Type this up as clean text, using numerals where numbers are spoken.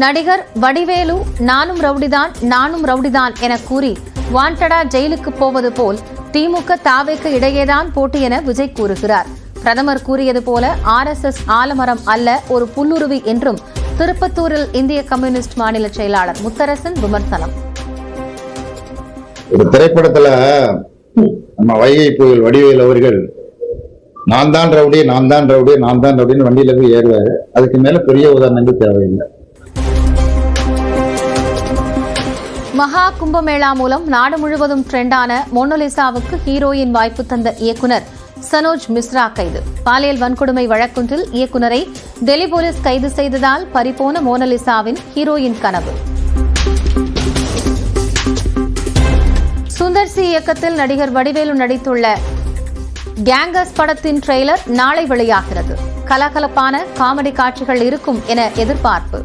நடிகர் வடிவேலு நானும் ரவுடிதான் என கூறி வாண்டடா ஜெயிலுக்கு போவது போல் திமுக தாவேக்கு இடையேதான் போட்டி என விஜய் கூறுகிறார். பிரதமர் கூறியது போல RSS ஆலமரம் அல்ல, ஒரு புல்லுருவி என்றும் திருப்பத்தூரில் இந்திய கம்யூனிஸ்ட் மாநில செயலாளர் முத்தரசன் விமர்சனம். ஒரு திரைப்படத்துல நம்ம வைகை புயல் வடிவேல் அவர்கள் நான் தான் ரவுடின்னு வண்டியில போய் ஏறுவாரு. அதுக்கு மேல பெரிய உதாரணங்கள் தேவையில்லை. மகா கும்பமேளா மூலம் நாடு முழுவதும் ட்ரெண்டான மோனலிசாவுக்கு ஹீரோயின் வாய்ப்பு தந்த இயக்குனர் சனோஜ் மிஸ்ரா கைது. பாலியல் வன்கொடுமை வழக்கொன்றில் இயக்குனரை டெல்லி போலீஸ் கைது செய்ததால் பறிபோன மோனலிசாவின் ஹீரோயின் கனவு. சுந்தர் சி இயக்கத்தில் நடிகர் வடிவேலு நடித்துள்ள கேங்கர்ஸ் படத்தின் ட்ரெய்லர் நாளை வெளியாகிறது. கலகலப்பான காமெடி காட்சிகள் இருக்கும் என எதிர்பார்ப்பு.